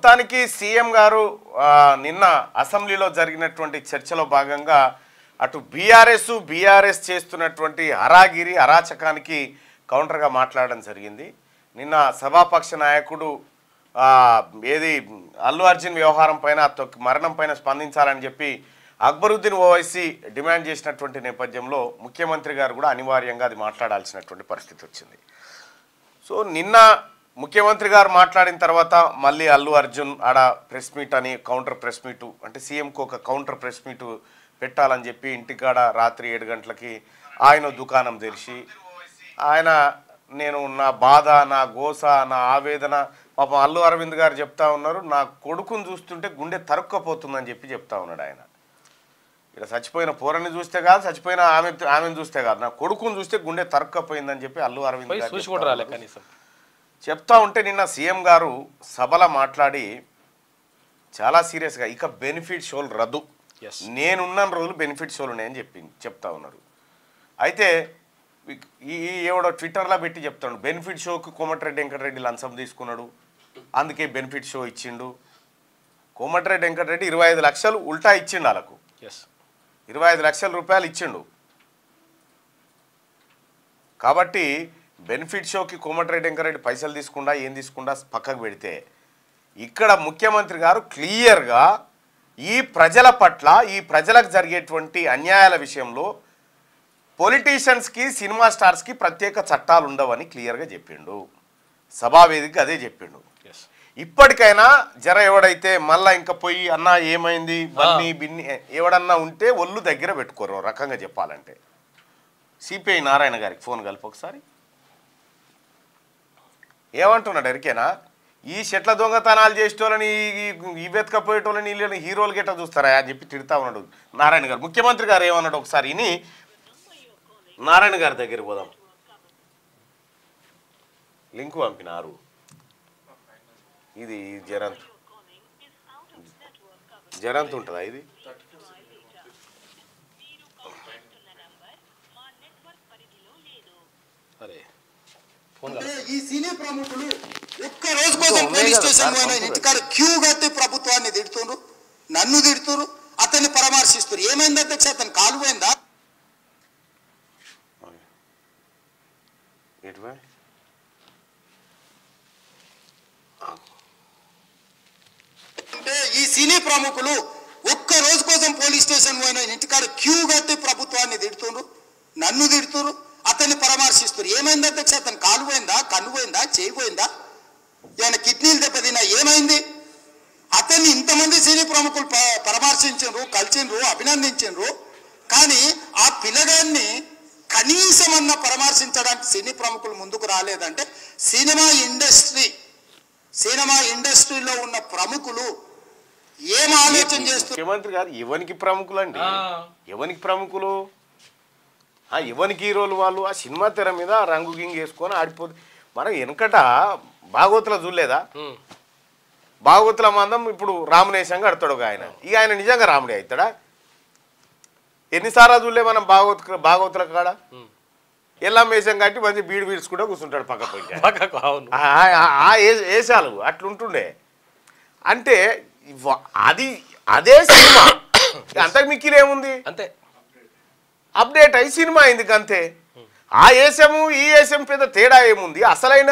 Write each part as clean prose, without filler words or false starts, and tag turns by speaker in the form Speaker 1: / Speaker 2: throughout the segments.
Speaker 1: మొత్తానికి సీఎం గారు నిన్న అసెంబ్లీలో జరిగినటువంటి చర్చలో భాగంగా అటు బీఆర్ఎస్ చేస్తున్నటువంటి హరాగిరి అరాచకానికి కౌంటర్గా మాట్లాడడం జరిగింది. నిన్న సభాపక్ష నాయకుడు ఏది అల్లు అర్జున్ వ్యవహారం పైన మరణం పైన స్పందించాలని చెప్పి అక్బరుద్దీన్ ఓవైసీ డిమాండ్ చేసినటువంటి నేపథ్యంలో ముఖ్యమంత్రి గారు కూడా అనివార్యంగా అది మాట్లాడాల్సినటువంటి పరిస్థితి వచ్చింది. సో నిన్న ముఖ్యమంత్రి గారు మాట్లాడిన తర్వాత మళ్ళీ అల్లు అర్జున్ ఆడ ప్రెస్ మీట్ అని కౌంటర్ ప్రెస్ మీటు అంటే సీఎంకు ఒక కౌంటర్ ప్రెస్ మీటు పెట్టాలని చెప్పి ఇంటికాడ రాత్రి 7 గంటలకి ఆయన దుకాణం తెరిచి ఆయన నేను నా బాధ నా గోస నా ఆవేదన పాపం అల్లు అరవింద్ గారు చెప్తా ఉన్నారు, నా కొడుకును చూస్తుంటే గుండె తరుక్కపోతుందని చెప్పి చెప్తా ఉన్నాడు. ఆయన ఇక్కడ చచ్చిపోయిన పోరని చూస్తే కాదు, చచ్చిపోయిన ఆమెను చూస్తే కాదు, నా కొడుకును చూస్తే గుండె తరుక్కపోయిందని చెప్పి అల్లు అరవింద్ గారు చెప్తా ఉంటే నిన్న సీఎం గారు సభలో మాట్లాడి చాలా సీరియస్గా ఇక బెనిఫిట్ షోలు రద్దు, నేనున్న రోజులు బెనిఫిట్ షోలు ఉన్నాయని చెప్తా ఉన్నారు. అయితే ఈ ఎవడో ట్విట్టర్లో పెట్టి చెప్తాడు బెనిఫిట్ షోకి కోమటిరెడ్డి వెంకటరెడ్డి లంచం తీసుకున్నాడు, అందుకే బెనిఫిట్ షో ఇచ్చిండు. కోమటిరెడ్డి వెంకటరెడ్డి 25 లక్షలు ఉల్టా ఇచ్చిండు, వాళ్ళకు 25 లక్షల రూపాయలు ఇచ్చిండు. కాబట్టి బెనిఫిట్ షోకి కోమటిరెడ్డి వెంకటరెడ్డి పైసలు తీసుకుండా ఏం తీసుకుండా పక్కకు పెడితే ఇక్కడ ముఖ్యమంత్రి గారు క్లియర్గా ఈ ప్రజల పట్ల ఈ ప్రజలకు జరిగేటువంటి అన్యాయాల విషయంలో పొలిటీషియన్స్కి సినిమా స్టార్స్కి ప్రత్యేక చట్టాలు ఉండవని క్లియర్గా చెప్పిండు. సభావేదిక అదే చెప్పిండు. ఇప్పటికైనా జర ఎవడైతే మళ్ళా ఇంకా పోయి అన్నా ఏమైంది బన్నీ బిన్ని ఎవడన్నా ఉంటే ఒళ్ళు దగ్గర పెట్టుకోరు రకంగా చెప్పాలంటే. సిపిఐ నారాయణ గారికి ఫోన్ కలిపి ఒకసారి ఏమంటున్నాడు ఎరికేనా, ఈ చెట్ల దొంగతనాలు చేసేటోళ్ళని ఈ వెతకపోయేటోళ్ళని వీళ్ళని హీరోలు గెట్ట చూస్తారా అని చెప్పి తిడతా ఉన్నాడు నారాయణ గారు. ముఖ్యమంత్రి గారు ఏమన్నాడు ఒకసారి ఇని నారాయణ గారి దగ్గర పోదాం. లింకు పంపినారు. ఇది జరంత్ ఉంటుందా ఇది?
Speaker 2: ఈ సినీ ప్రముఖులు ఒక్క రోజు కోసం పోలీస్ స్టేషన్ ఇంటికాడ క్యూ కట్టి ప్రభుత్వాన్ని తిడుతున్నారు, నన్ను తిడుతున్నారు, అతన్ని పరామర్శిస్తారు. ఏమైంది అధ్యక్ష, అతను కాలు పోయిందా? అంటే ఈ సినీ ప్రముఖులు ఒక్క రోజు కోసం పోలీస్ స్టేషన్ పోయిన ఇంటికాడ క్యూ కట్టి ప్రభుత్వాన్ని తిడుతున్నారు, నన్ను తిడుతున్నారు, అతన్ని పరామర్శిస్తారు. ఏమైంది అధ్యక్ష, అతను కాలు పోయిందా, కన్ను పోయిందా, చేయి పోయిందా, ఏమైనా కిడ్నీలు దెబ్బతిన్నా, ఏమైంది? అతన్ని ఇంతమంది సినీ ప్రముఖులు పరామర్శించరు, కలిసిండ్రు, అభినందించరు. కానీ ఆ పిల్లగాన్ని కనీసం అన్న పరామర్శించడానికి సినీ ప్రముఖులు ముందుకు రాలేదంటే సినిమా ఇండస్ట్రీలో ఉన్న ప్రముఖులు ఏం ఆలోచన చేస్తున్నారు?
Speaker 1: ముఖ్యమంత్రి గారు ఎవరికి ప్రముఖులు అండి, ఎవరికి ప్రముఖులు, ఎవరికి హీరోలు వాళ్ళు ఆ సినిమా తెర మీద రంగు గింగ్ వేసుకొని ఆడిపోతుంది. మనం వెనకట భాగవతుల చూడలేదా, భాగవతుల మందం ఇప్పుడు రామనేశంగా ఆడతాడు ఒక ఆయన, ఇక ఆయన నిజంగా రాముడే అవుతాడా? ఎన్నిసార్లు చూడలే మనం భాగవతుల కాడ ఎల్లం వేషం కట్టి మంచి బీడు పీల్చుకుంటూ కూర్చుంటాడు పక్క పోయి. వేషాలు అట్లుంటుండే. అంటే అదే సినిమా అంతకు మిక్కిలేముంది, అంతే అప్డేట్ అయ్యి సినిమా ఎందుకు అంతే. ఆ ఏసము ఈ ఏసం పెద్ద తేడా ఏముంది? అసలైన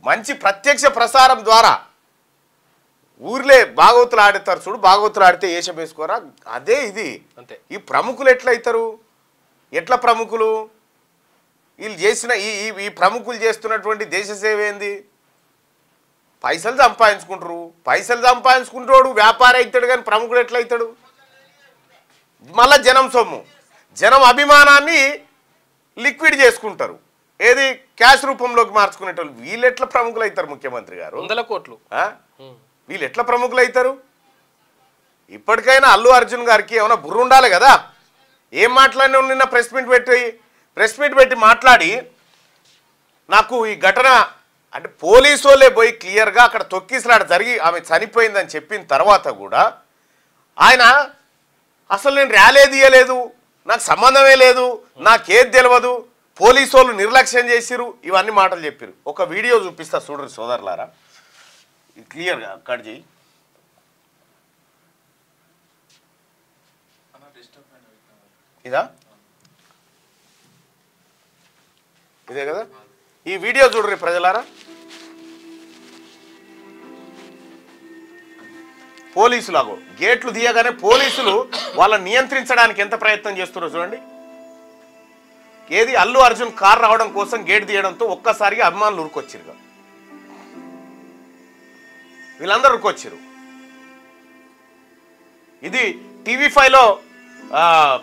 Speaker 1: మంచి ప్రత్యక్ష ప్రసారం ద్వారా ఊర్లే భాగవతులు ఆడతారు చూడు, భాగవతులు ఆడితే ఏషం వేసుకోరా, అదే ఇది అంతే. ఈ ప్రముఖులు ఎట్లయితారు, ఎట్లా ప్రముఖులు వీళ్ళు చేసిన ఈ ప్రముఖులు చేస్తున్నటువంటి దేశ సేవ ఏంది? పైసలు సంపాదించుకుంటాడు వ్యాపారం అవుతాడు, కానీ ప్రముఖుడు ఎట్లయితాడు? మళ్ళా జనం సొమ్ము, జనం అభిమానాన్ని లిక్విడ్ చేసుకుంటారు, ఏది క్యాష్ రూపంలోకి మార్చుకునేటోళ్ళు. వీళ్ళు ఎట్లా ప్రముఖులు అవుతారు? ముఖ్యమంత్రి గారు 100 కోట్లు వీళ్ళు ఎట్లా ప్రముఖులు అవుతారు? ఇప్పటికైనా అల్లు అర్జున్ గారికి ఏమైనా బుర్ర ఉండాలి కదా. ఏం మాట్లాడినా నిన్న ప్రెస్ మీట్ పెట్టి మాట్లాడి నాకు ఈ ఘటన అంటే పోలీసు వాళ్ళే పోయి క్లియర్గా అక్కడ తొక్కిసలాట జరిగి ఆమె చనిపోయిందని చెప్పిన తర్వాత కూడా ఆయన అసలు నేను ర్యాలీ తీయలేదు, నాకు సంబంధమే లేదు, నాకేది తెలియదు, పోలీసు వాళ్ళు నిర్లక్ష్యం చేసిరు, ఇవన్నీ మాటలు చెప్పారు. ఒక వీడియో చూపిస్తా చూడరు సోదరులారా. క్లియర్గా కట్ చేయి. ఇదా ఇదే కదా. ఈ వీడియో చూడరు ప్రజలారా. పోలీసులాగో గేట్లు తీయగానే పోలీసులు వాళ్ళని నియంత్రించడానికి ఎంత ప్రయత్నం చేస్తున్నారో చూడండి. ఏది అల్లు అర్జున్ కార్ రావడం కోసం గేట్ తీయడంతో ఒక్కసారిగా అభిమానులు ఉరుకొచ్చిరు. వీళ్ళందరూ ఉరుకొచ్చారు. ఇది TV5లో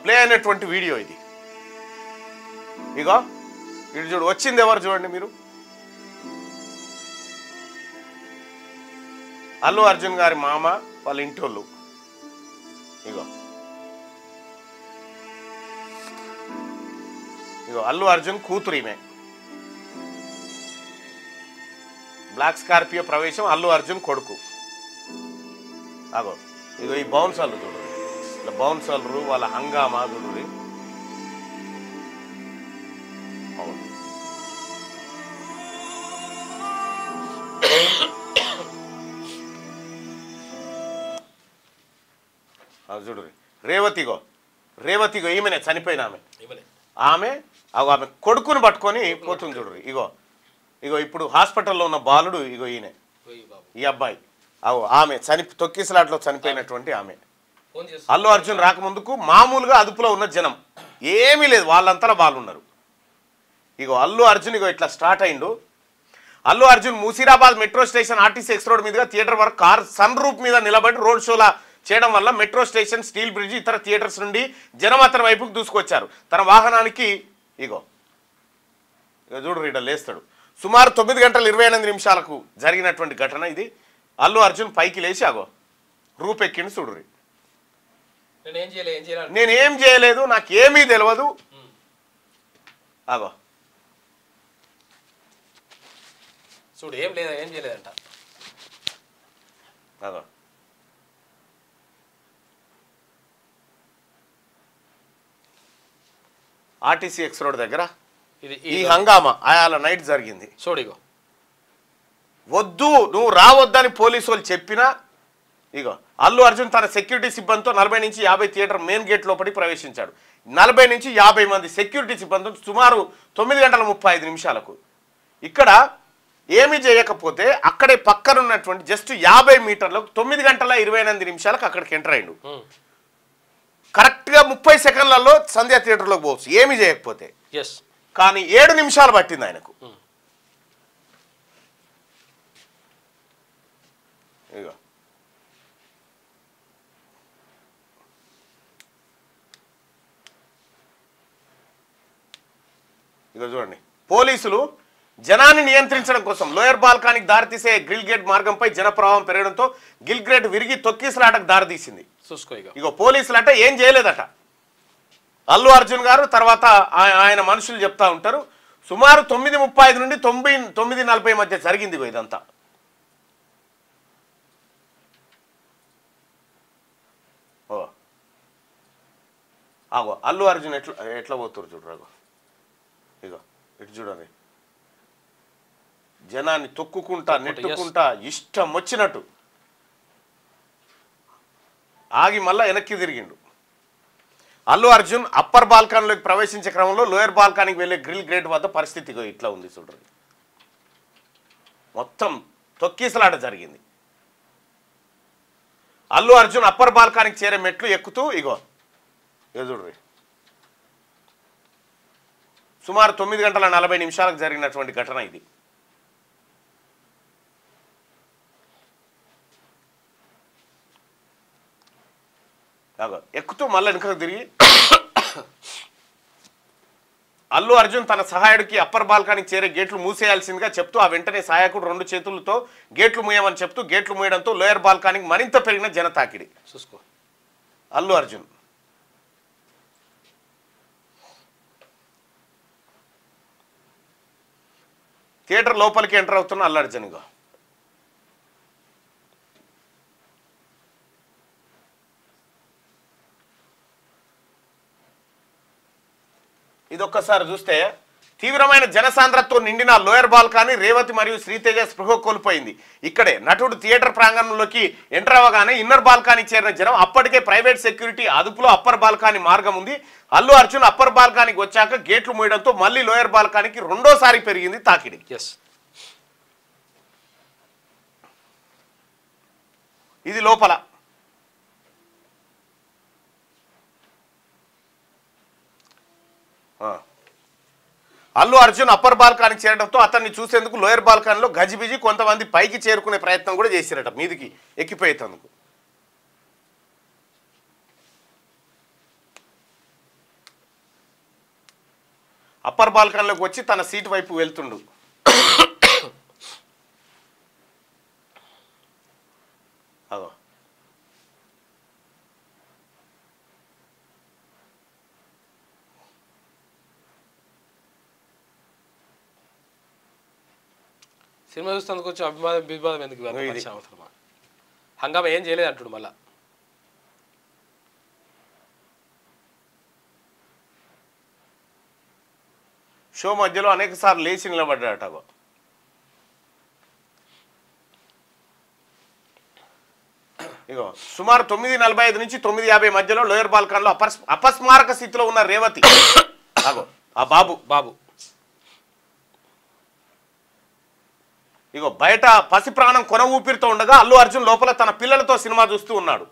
Speaker 1: ప్లే అయినటువంటి వీడియో ఇది. ఇగో ఇటు చూడు, వచ్చింది ఎవరు చూడండి మీరు. అల్లు అర్జున్ గారి మామ వాళ్ళ ఇంటోళ్ళు. ఇగో ఇగో అల్లు అర్జున్ కూతురు ఈమె. బ్లాక్ స్కార్పియో ప్రవేశం అల్లు అర్జున్ కొడుకు. అగో ఇగో ఈ బౌన్సర్లు చూడు, ఇలా బౌన్సర్లు వాళ్ళ హంగామా చూడు. చూడు రేవతిగో ఈమెనే చనిపోయిన ఆమె ఆమె కొడుకుని పట్టుకొని పోతుంది చూడు. ఇగో ఇప్పుడు హాస్పిటల్లో ఉన్న బాలుడు ఇగో ఈయన, ఈ అబ్బాయి. ఆమె తొక్కిసలాట్లో చనిపోయినటువంటి ఆమె. అల్లు అర్జున్ రాకముందుకు మామూలుగా అదుపులో ఉన్న జనం ఏమీ లేదు, వాళ్ళంతా వాళ్ళు ఉన్నారు. ఇగో అల్లు అర్జున్ ఇగో ఇట్లా స్టార్ట్ అయిండు. Allu Arjun Musheerabad metro station RTC X road మీదుగా థియేటర్ వరకు కార్ సన్ రూఫ్ మీద నిలబడి రోడ్ షోలా చేయడం వల్ల మెట్రో స్టేషన్, స్టీల్ బ్రిడ్జ్, ఇతర థియేటర్స్ నుండి జనం అతని వైపుకు దూసుకొచ్చారు. తన వాహనానికి ఇగో చూడు రీడ లేస్తాడు. సుమారు 9 గంటల 28 నిమిషాలకు జరిగినటువంటి ఘటన ఇది. అల్లు అర్జున్ పైకి లేచి అగో రూపెక్కిండి చూడు. నేనేం చేయలేదు, నాకేమీ తెలియదు. అగో
Speaker 3: చూడు ఏం లేదా, ఏం చేయలేదంట.
Speaker 1: అగో ఆర్టీసీ ఎక్స్ రోడ్ దగ్గర ఈ హంగామా ఆయాల నైట్ జరిగింది.
Speaker 3: చూడిగో
Speaker 1: వద్దు నువ్వు రావద్దని పోలీసు వాళ్ళు చెప్పినా ఇగో అల్లు అర్జున్ తన సెక్యూరిటీ సిబ్బందితో 40 నుంచి 50 థియేటర్ మెయిన్ గేట్ లోపలికి ప్రవేశించాడు. 40 నుంచి 50 మంది సెక్యూరిటీ సిబ్బంది సుమారు 9 గంటల 35 నిమిషాలకు. ఇక్కడ ఏమి చేయకపోతే అక్కడే పక్కన ఉన్నటువంటి జస్ట్ 50 మీటర్లకు 9 గంటల 28 నిమిషాలకు అక్కడికి ఎంటర్ అయ్యిండు. కరెక్ట్గా 30 సెకండ్లలో సంధ్యా థియేటర్లోకి పోవచ్చు ఏమి చేయకపోతే. కానీ 7 నిమిషాలు పట్టింది ఆయనకు. ఇగో చూడండి, పోలీసులు జనాన్ని నియంత్రించడం కోసం లోయర్ బాల్కానికి దారితీసే గ్రిల్ గేట్ మార్గంపై జనప్రవాహం పెరగడంతో గిల్ గేట్ విరిగి తొక్కిసలాటకు దారితీసింది. ఇగో పోలీసులు అంటే ఏం చేయలేదట. అల్లు అర్జున్ గారు తర్వాత ఆయన మనుషులు చెప్తా ఉంటారు. సుమారు 9:35 నుండి 9:40 మధ్య జరిగింది ఇదంతా. ఆగో అల్లు అర్జున్ ఎట్లా పోతురు చూడు. రాగో ఇగో ఇటు చూడండి, జనాన్ని తొక్కుకుంటా నెట్టుకుంటా ఇష్టం వచ్చినట్టు ఆగి మళ్ళా వెనక్కి తిరిగిండు. అల్లు అర్జున్ అప్పర్ బాల్కానీలోకి ప్రవేశించే క్రమంలో లోయర్ బాల్కానీకి వెళ్ళే గ్రిల్ గేట్ వద్ద పరిస్థితి ఇట్లా ఉంది చూడండి. మొత్తం తొక్కిసలాట జరిగింది. అల్లు అర్జున్ అప్పర్ బాల్కానీకి చేరే మెట్లు ఎక్కుతూ ఇగో చూడ్రి సుమారు 9 గంటల 40 నిమిషాలకు జరిగినటువంటి ఘటన ఇది. ఎక్కుతూ మళ్ళీ వెనుకకు తిరిగి అల్లు అర్జున్ తన సహాయుడికి అప్పర్ బాల్కానికి చేరే గేట్లు మూసేయాల్సిందిగా చెప్తూ ఆ వెంటనే సహాయకుడు 2 చేతులతో గేట్లు మూయమని చెప్తూ గేట్లు మూయడంతో లోయర్ బాల్కానికి మరింత పెరిగిన జన తాకిడి. చూసుకో అల్లు అర్జున్ థియేటర్ లోపలికి ఎంటర్ అవుతున్న అల్లు అర్జున్గా ఇదొక్కసారి చూస్తే తీవ్రమైన జనసాంద్రతతో నిండిన లోయర్ బాల్కనీ రేవతి మరియు శ్రీతేజ స్పృహ కోల్పోయింది. ఇక్కడే నటుడు థియేటర్ ప్రాంగణంలోకి ఎంటర్ అవ్వగానే ఇన్నర్ బాల్కనీ చేరిన జనం. అప్పటికే ప్రైవేట్ సెక్యూరిటీ అదుపులో అప్పర్ బాల్కనీ మార్గం ఉంది. అల్లు అర్జున్ అప్పర్ బాల్కనీకి వచ్చాక గేట్లు మూయడంతో మళ్ళీ లోయర్ బాల్కనీకి రెండోసారి పెరిగింది తాకిడి. ఇది లోపల. అల్లు అర్జున్ అప్పర్ బాల్కనీ చేరడంతో అతన్ని చూసేందుకు లోయర్ బాల్కనీలో గజిబిజి, కొంతమంది పైకి చేరుకునే ప్రయత్నం కూడా చేసిరట, మీదికి ఎక్కిపోయేందుకు. అప్పర్ బాల్కనీలోకి వచ్చి తన సీటు వైపు వెళ్తుండు. అదో
Speaker 3: సినిమా చూస్తేందుకు వచ్చి వివాదం ఎందుకు అవసరమా? హంగామా ఏం చేయలేదు అంటుడు. మళ్ళా
Speaker 1: షో మధ్యలో అనేక సార్లు లేచి నిలబడ్డాడట. ఇగో సుమారు 9:45 నుంచి 9:50 మధ్యలో లోయర్ బాల్కన్లో అపస్మారక స్థితిలో ఉన్న రేవతి, అగో ఆ బాబు ఇగో బయట పసి ప్రాణం కొన ఊపిరితో ఉండగా అల్లు అర్జున్ లోపల తన పిల్లలతో సినిమా చూస్తూ ఉన్నాడు.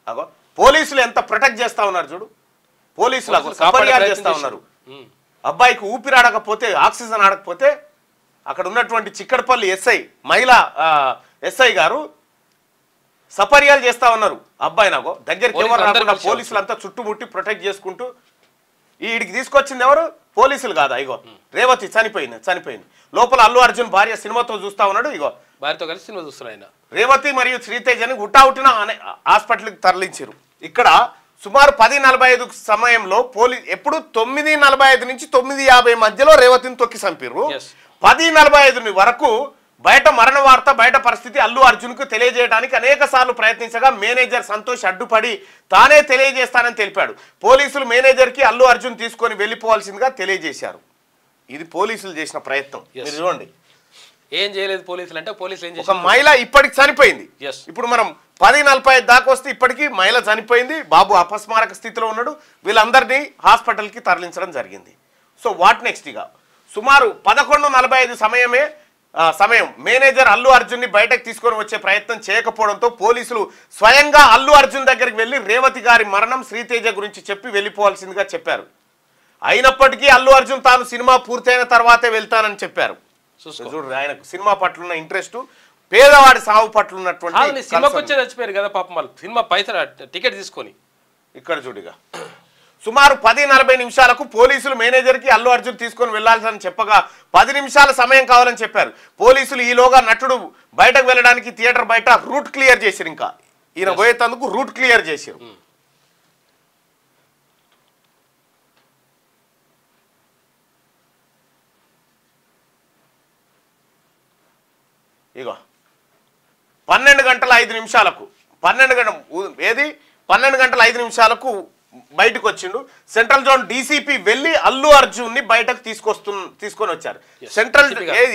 Speaker 1: అగో పోలీసులు ఎంత ప్రొటెక్ట్ చేస్తా ఉన్నారు చూడు. పోలీసులు సపర్యాలు చేస్తా ఉన్నారు. అబ్బాయికి ఊపిరి ఆడకపోతే, ఆక్సిజన్ ఆడకపోతే అక్కడ ఉన్నటువంటి చిక్కడపల్లి మహిళా ఎస్ఐ గారు సపర్యాలు చేస్తా ఉన్నారు. అబ్బాయి నాకు దగ్గరికి ఎవరు రాకుండా పోలీసులు అంతా చుట్టుముట్టి ప్రొటెక్ట్ చేసుకుంటూ. ఈడికి తీసుకొచ్చింది ఎవరు? పోలీసులు కాదా? ఇగో రేవతి చనిపోయింది. లోపల అల్లు అర్జున్ భార్య సినిమాతో చూస్తా ఉన్నాడు. ఇగో
Speaker 3: భార్యతో కలిసి సినిమా చూస్తున్నాడు.
Speaker 1: రేవతి మరియు శ్రీతేజని హుటాహుటిన హాస్పిటల్కి తరలించారు. ఇక్కడ సుమారు 10:45 సమయంలో ఎప్పుడు 9:45 నుంచి 9:50 మధ్యలో రేవతిని తొక్కి చంపారు. 10:45 వరకు బయట మరణ వార్త, బయట పరిస్థితి అల్లు అర్జున్కు తెలియజేయడానికి అనేక సార్లు ప్రయత్నించగా మేనేజర్ సంతోష్ అడ్డుపడి తానే తెలియజేస్తానని తెలిపాడు. పోలీసులు మేనేజర్కి అల్లు అర్జున్ తీసుకొని వెళ్ళిపోవాల్సిందిగా తెలియజేశారు. ఇది పోలీసులు చేసిన ప్రయత్నం. మీరు చూడండి,
Speaker 3: ఏం చేయలేదు పోలీసులు అంటే. పోలీసులు ఏం
Speaker 1: చేశారు? ఒక మహిళ ఇప్పటికి చనిపోయింది. ఇప్పుడు మనం 10:45 దాకా వస్తే ఇప్పటికీ మహిళ చనిపోయింది. బాబు అపస్మారక స్థితిలో ఉన్నాడు. వీళ్ళందరినీ హాస్పిటల్కి తరలించడం జరిగింది. So what next? ఇక సుమారు 11:45 సమయం మేనేజర్ అల్లు అర్జున్ని బయటకు తీసుకొని వచ్చే ప్రయత్నం చేయకపోవడంతో పోలీసులు స్వయంగా అల్లు అర్జున్ దగ్గరికి వెళ్ళి రేవతి గారి మరణం, శ్రీతేజ గురించి చెప్పి వెళ్ళిపోవాల్సిందిగా చెప్పారు. అయినప్పటికీ అల్లు అర్జున్ తాను సినిమా పూర్తయిన తర్వాతే వెళ్తానని చెప్పారు. చూడండి, ఆయనకు సినిమా పట్ల ఉన్న ఇంట్రెస్ట్, పేదవాడి సాగు పట్ల ఉన్నటువంటి.
Speaker 3: సినిమాకి వచ్చే చచ్చిపోయారు కదా పాపం వాళ్ళు, సినిమా పైసలు టికెట్ తీసుకొని.
Speaker 1: ఇక్కడ చూడిగా సుమారు 10:40 పోలీసులు మేనేజర్కి అల్లు అర్జున్ తీసుకొని వెళ్లాల్సిన చెప్పగా 10 నిమిషాల సమయం కావాలని చెప్పారు. పోలీసులు ఈలోగా నటుడు బయటకు వెళ్ళడానికి థియేటర్ బయట రూట్ క్లియర్ చేశారు. ఇంకా ఈయన పోయేందుకు రూట్ క్లియర్ చేశారు. ఇగో 12:05 బయటకు వచ్చిండు. సెంట్రల్ జోన్ డీసీపీ వెళ్ళి అల్లు అర్జున్ ని బయటకు తీసుకొని వచ్చారు. సెంట్రల్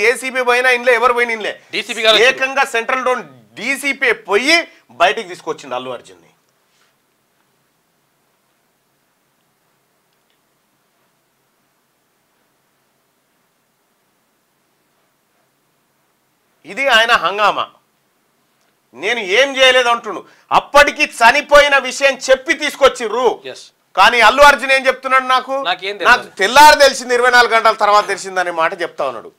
Speaker 1: ఏసీపీ పోయినా ఇన్లే, ఎవరు పోయిన ఇన్లే, ఏకంగా సెంట్రల్ జోన్ డీసీపీ పోయి బయటకు తీసుకొచ్చిండు అల్లు అర్జున్ ని. ఇది ఆయన హంగామా. నేను ఏం చేయలేదు అంటున్నాను. అప్పటికి చనిపోయిన విషయం చెప్పి తీసుకొచ్చిర్రు. కానీ అల్లు అర్జున్ ఏం చెప్తున్నాడు? నాకు తెల్లారు తెలిసింది, 24 గంటల తర్వాత తెలిసిందనే మాట చెప్తా ఉన్నాడు.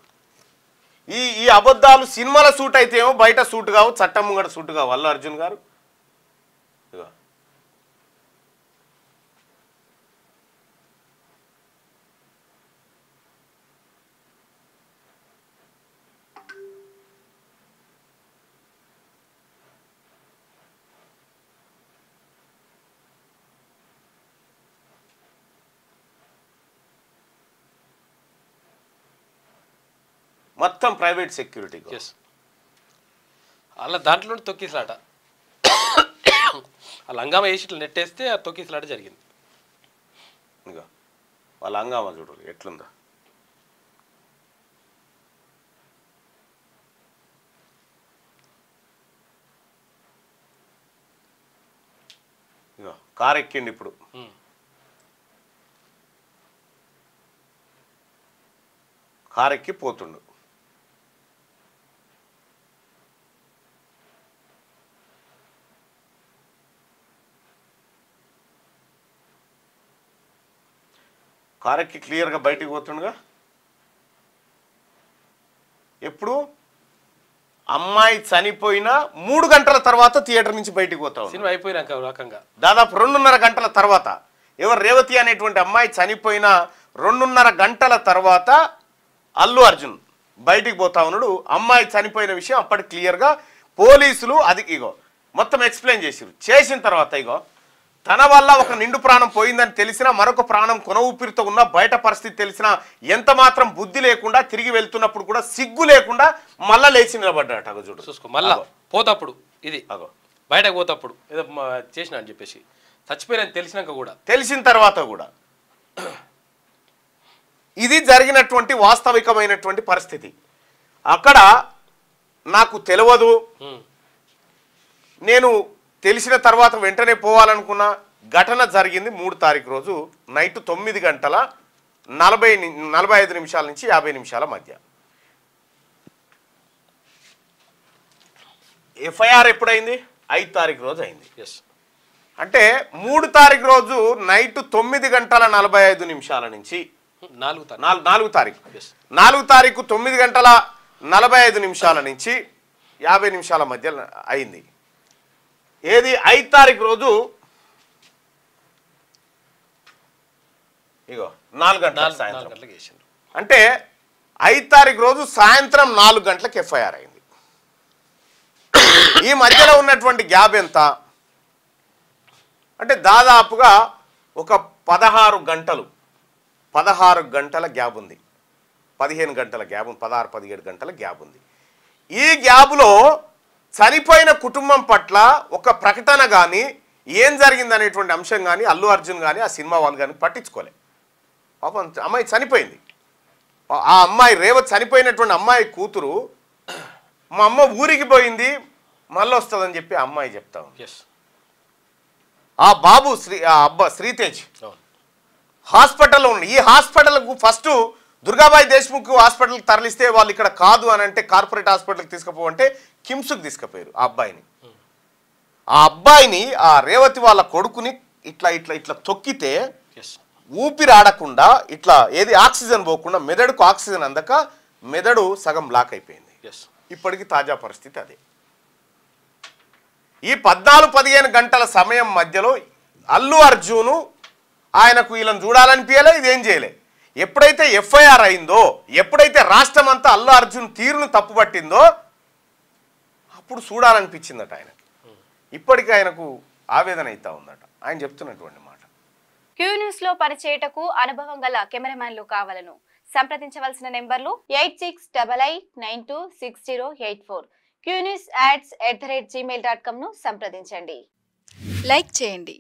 Speaker 1: ఈ అబద్ధాలు సినిమాల సూట్ అయితే ఏమో, బయట సూట్ కావు, చట్టం ముంగట సూట్ కావు అల్లు అర్జున్ గారు. మొత్తం ప్రైవేట్ సెక్యూరిటీ
Speaker 3: అలా దాంట్లో తొక్కిసలాట. ఆ లంగామ వేసి ఇట్లా నెట్టేస్తే ఆ తొక్కిసలాట జరిగింది.
Speaker 1: ఇంకా వాళ్ళ హంగామా చూడు ఎట్లుందో. ఇగో కారు ఎక్కిండి ఇప్పుడు. కారు ఎక్కి పోతుండు. కారెక్కి క్లియర్గా బయటికి పోతుండగా ఎప్పుడు అమ్మాయి చనిపోయిన 3 గంటల తర్వాత థియేటర్ నుంచి బయటికి పోతాం.
Speaker 3: సినిమా అయిపోయినాక రకంగా
Speaker 1: దాదాపు 2.5 గంటల తర్వాత ఎవరు రేవతి అనేటువంటి అమ్మాయి చనిపోయిన 2.5 గంటల తర్వాత అల్లు అర్జున్ బయటికి పోతా ఉన్నాడు. అమ్మాయి చనిపోయిన విషయం అప్పటి క్లియర్గా పోలీసులు అది ఇగో మొత్తం ఎక్స్ప్లెయిన్ చేసిన తర్వాత ఇగో తన వల్ల ఒక నిండు ప్రాణం పోయిందని తెలిసినా మరొక ప్రాణం కొన ఊపిరితో ఉన్న బయట పరిస్థితి తెలిసినా ఎంత మాత్రం బుద్ధి లేకుండా తిరిగి వెళ్తున్నప్పుడు కూడా సిగ్గు లేకుండా మళ్ళా లేచి నిలబడ్డాట. అగో చూడు
Speaker 3: చూసుకో మళ్ళా పోతప్పుడు ఇది అగో బయటకు పోతప్పుడు ఏదో చేసిన అని చెప్పేసి చచ్చిపోయిన తెలిసినాక కూడా
Speaker 1: తెలిసిన తర్వాత కూడా ఇది జరిగినటువంటి వాస్తవికమైనటువంటి పరిస్థితి. అక్కడ నాకు తెలియదు, నేను తెలిసిన తర్వాత వెంటనే పోవాలనుకున్న ఘటన జరిగింది 3 తారీఖు రోజు నైట్ 9:45 నిమిషాల నుంచి 50 నిమిషాల మధ్య. ఎఫ్ఐఆర్ ఎప్పుడైంది? 5 తారీఖు రోజు అయింది. అంటే 3 తారీఖు రోజు నైట్ 9:45 నుంచి 4 తారీఖు 9:45 నుంచి 50 నిమిషాల మధ్య అయింది. ఏది 5 తారీఖు రోజు ఇగో 4 గంటల సాయంత్రం అంటే 5 తారీఖు రోజు సాయంత్రం 4 గంటలకు ఎఫ్ఐఆర్ అయింది. ఈ మధ్యలో ఉన్నటువంటి గ్యాప్ ఎంత అంటే దాదాపుగా ఒక 16 గంటల గ్యాప్ ఉంది. 15 గంటల గ్యాప్ ఉంది, 16-17 గంటల గ్యాప్ ఉంది. ఈ గ్యాప్లో చనిపోయిన కుటుంబం పట్ల ఒక ప్రకటన కానీ ఏం జరిగిందనేటువంటి అంశం కానీ అల్లు అర్జున్ కానీ ఆ సినిమా వాళ్ళు కానీ పట్టించుకోలే. పాపం అమ్మాయి చనిపోయింది. ఆ అమ్మాయి రేవతి చనిపోయినటువంటి అమ్మాయి కూతురు మా అమ్మ ఊరికి పోయింది మళ్ళీ వస్తుందని చెప్పి ఆ అమ్మాయి చెప్తా ఉంది. ఆ బాబు శ్రీతేజ్ హాస్పిటల్లో ఉంది. ఈ హాస్పిటల్కు ఫస్ట్ దుర్గాబాయి దేశ్ముఖ్ హాస్పిటల్కి తరలిస్తే వాళ్ళు ఇక్కడ కాదు అని అంటే కార్పొరేట్ హాస్పిటల్కి తీసుకుపోవంటే కిమ్స్కి తీసుకుపోయారు ఆ అబ్బాయిని. ఆ రేవతి వాళ్ళ కొడుకుని ఇట్లా తొక్కితే ఊపిరి ఆడకుండా ఇట్లా ఏది ఆక్సిజన్ పోకుండా మెదడుకు ఆక్సిజన్ అందక మెదడు సగం బ్లాక్ అయిపోయింది. ఇప్పటికి తాజా పరిస్థితి అదే. ఈ 14-15 గంటల సమయం మధ్యలో అల్లు అర్జును ఆయనకు వీళ్ళని చూడాలనిపించలే, ఇదేం చేయలే. ఎప్పుడైతే ఎఫ్ఐఆర్ అయిందో, ఎప్పుడైతే రాష్ట్రం అంతా అల్లు అర్జున్ తీరును తప్పుపట్టిందో అప్పుడు చూడాలనిపించిందట ఆయనకు. ఇప్పటికీ ఆయనకు ఆవేదన అవుతా ఉందట ఆయన చెప్తున్నటువంటి మాట.
Speaker 4: క్యూ న్యూస్ లో పనిచేయటకు అనుభవం గల కెమెరామ్యాన్లు కావాలను సంప్రదించవలసిన నెంబర్లు 8688926084. qnewsads@gmail.com ను సంప్రదించండి.
Speaker 5: లైక్ చేయండి,